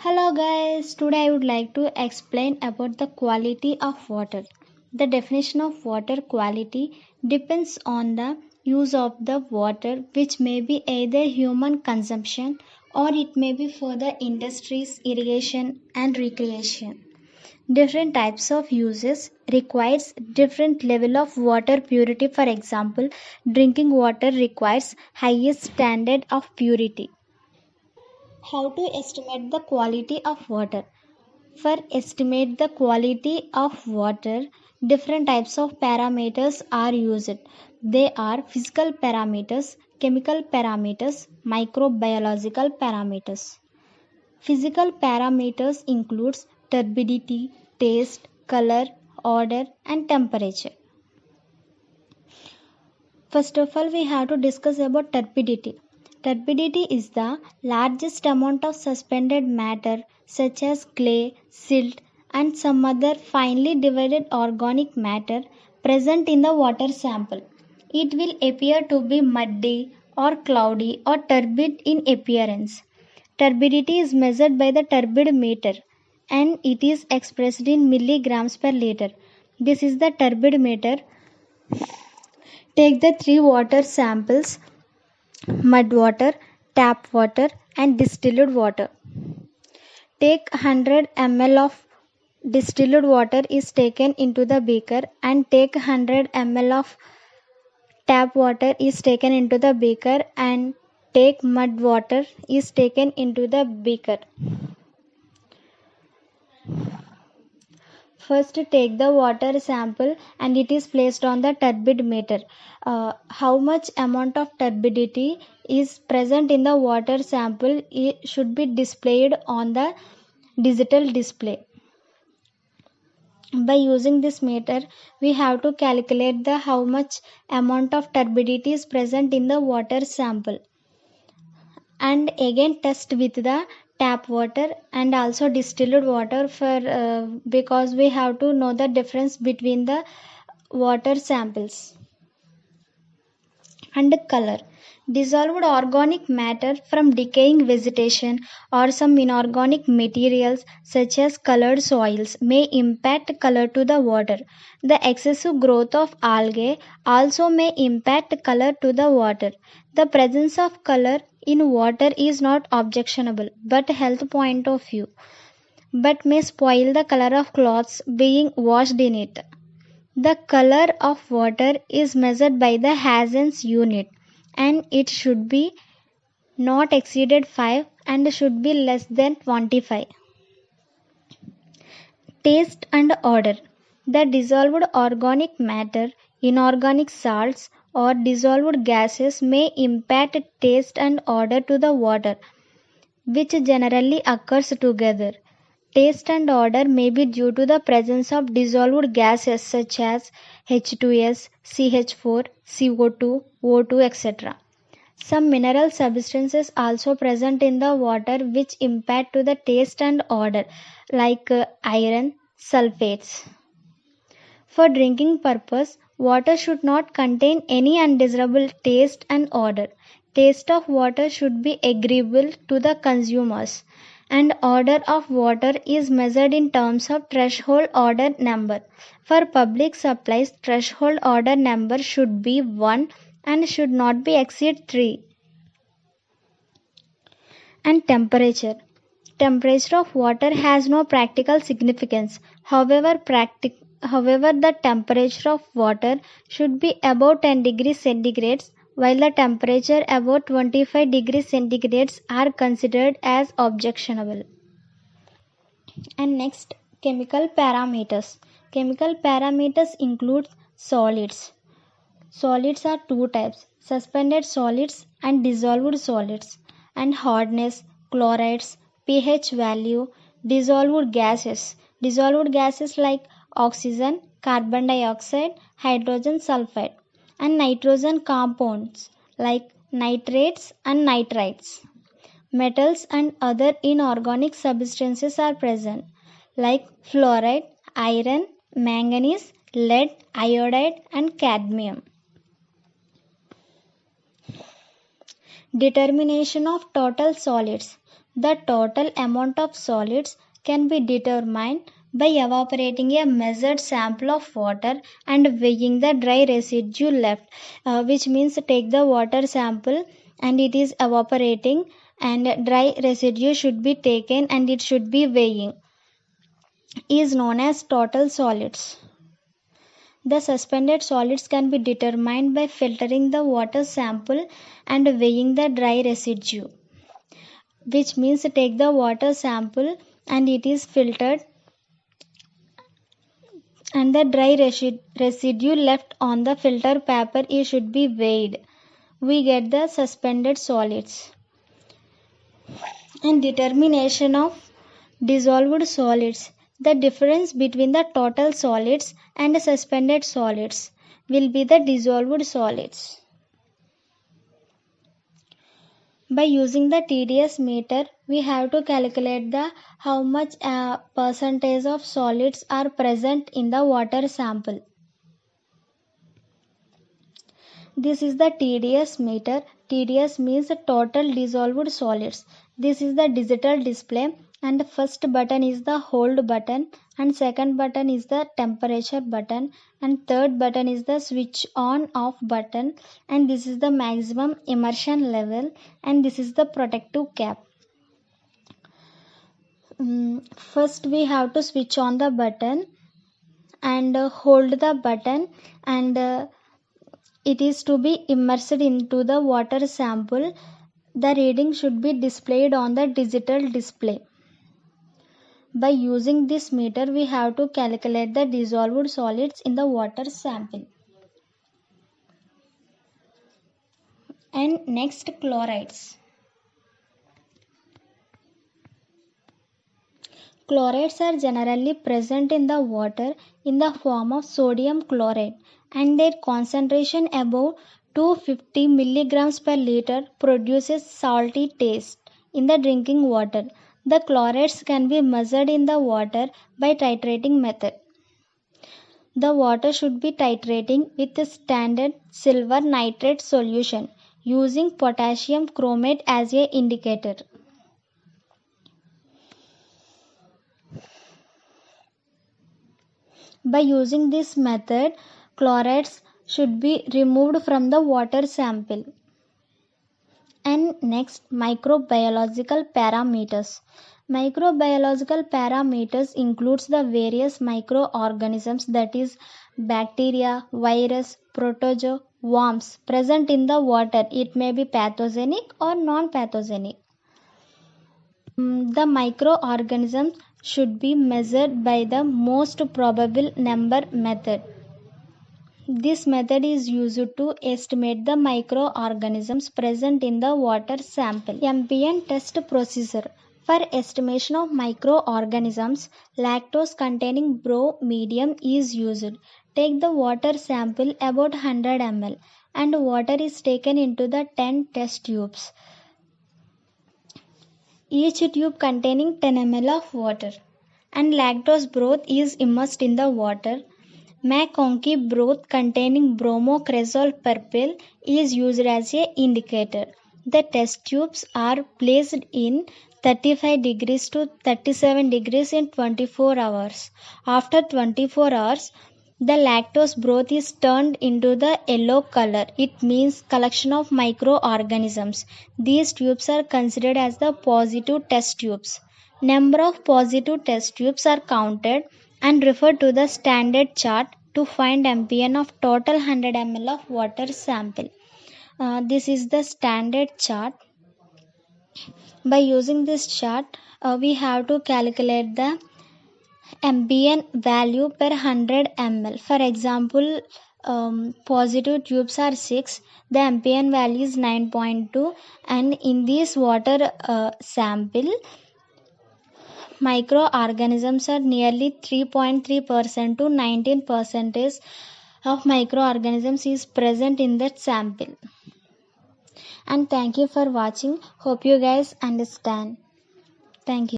Hello guys, today I would like to explain about the quality of water. The definition of water quality depends on the use of the water, which may be either human consumption or it may be for the industries, irrigation and recreation. Different types of uses requires different level of water purity. For example, drinking water requires highest standard of purity. How to estimate the quality of water? For estimate the quality of water, different types of parameters are used. They are physical parameters, chemical parameters, microbiological parameters. Physical parameters includes turbidity, taste, color, odor and temperature. First of all, we have to discuss about turbidity. Turbidity is the largest amount of suspended matter such as clay, silt, and some other finely divided organic matter present in the water sample. It will appear to be muddy or cloudy or turbid in appearance. Turbidity is measured by the turbid meter and it is expressed in milligrams per liter. This is the turbid meter. Take the three water samples: mud water, tap water, and distilled water. Take 100 ml of distilled water is taken into the beaker and take 100 ml of tap water is taken into the beaker and take mud water is taken into the beaker. First, take the water sample and it is placed on the turbid meter. How much amount of turbidity is present in the water sample it should be displayed on the digital display. By using this meter, we have to calculate the how much amount of turbidity is present in the water sample. And again test with the tap water and also distilled water because we have to know the difference between the water samples. And color: dissolved organic matter from decaying vegetation or some inorganic materials such as colored soils may impact color to the water. The excessive growth of algae also may impact color to the water. The presence of color in water is not objectionable but health point of view, but may spoil the color of clothes being washed in it. The color of water is measured by the Hazen's unit and it should be not exceeded 5 and should be less than 25. Taste and odor: the dissolved organic matter, inorganic salts or dissolved gases may impact taste and odor to the water, which generally occurs together. Taste and odor may be due to the presence of dissolved gases such as H2S, CH4, CO2, O2, etc. Some mineral substances also present in the water which impact to the taste and odor like iron, sulfates. For drinking purpose, water should not contain any undesirable taste and odor. Taste of water should be agreeable to the consumers, and odor of water is measured in terms of threshold odor number. For public supplies, threshold odor number should be 1 and should not be exceed 3. And temperature. Temperature of water has no practical significance. However, the temperature of water should be above 10 degrees centigrades, while the temperature above 25 degrees centigrades are considered as objectionable. And next, chemical parameters. Chemical parameters include solids. Solids are two types: suspended solids and dissolved solids. And hardness, chlorides, pH value, dissolved gases. Dissolved gases like oxygen, carbon dioxide, hydrogen sulfide. And nitrogen compounds like nitrates and nitrites. Metals and other inorganic substances are present like fluoride, iron, manganese, lead, iodide and cadmium. Determination of total solids. The total amount of solids can be determined by evaporating a measured sample of water and weighing the dry residue left, which means take the water sample and it is evaporating and dry residue should be taken and it should be weighing, is known as total solids. The suspended solids can be determined by filtering the water sample and weighing the dry residue, which means take the water sample and it is filtered and the dry residue left on the filter paper it should be weighed. We get the suspended solids. And determination of dissolved solids. The difference between the total solids and suspended solids will be the dissolved solids. By using the TDS meter, we have to calculate the how much percentage of solids are present in the water sample. This is the TDS meter. TDS means total dissolved solids. This is the digital display and the first button is the hold button and second button is the temperature button and third button is the switch on off button and this is the maximum immersion level and this is the protective cap. First we have to switch on the button and hold the button and it is to be immersed into the water sample. The reading should be displayed on the digital display. By using this meter, we have to calculate the dissolved solids in the water sample. And next, chlorides. Chlorides are generally present in the water in the form of sodium chloride and their concentration above 250 milligrams per liter produces salty taste in the drinking water. The chlorides can be measured in the water by titrating method. The water should be titrating with the standard silver nitrate solution using potassium chromate as a indicator. By using this method, chlorides should be removed from the water sample. And next, microbiological parameters. Microbiological parameters includes the various microorganisms, that is bacteria, virus, protozoa, worms present in the water. It may be pathogenic or non-pathogenic. The microorganisms should be measured by the most probable number method. This method is used to estimate the microorganisms present in the water sample. MPN test procedure. For estimation of microorganisms, lactose containing bro medium is used. Take the water sample about 100 ml and water is taken into the 10 test tubes. Each tube containing 10 ml of water and lactose broth is immersed in the water. McConkey broth containing bromocresol purple is used as an indicator. The test tubes are placed in 35 degrees to 37 degrees in 24 hours. After 24 hours, the lactose broth is turned into the yellow color. It means collection of microorganisms. These tubes are considered as the positive test tubes. Number of positive test tubes are counted and refer to the standard chart to find MPN of total 100 ml of water sample. This is the standard chart. By using this chart, we have to calculate the MPN value per 100 ml. For example, positive tubes are 6, the MPN value is 9.2 and in this water sample, microorganisms are nearly 3.3% to 19% of microorganisms is present in that sample. And thank you for watching. Hope you guys understand. Thank you.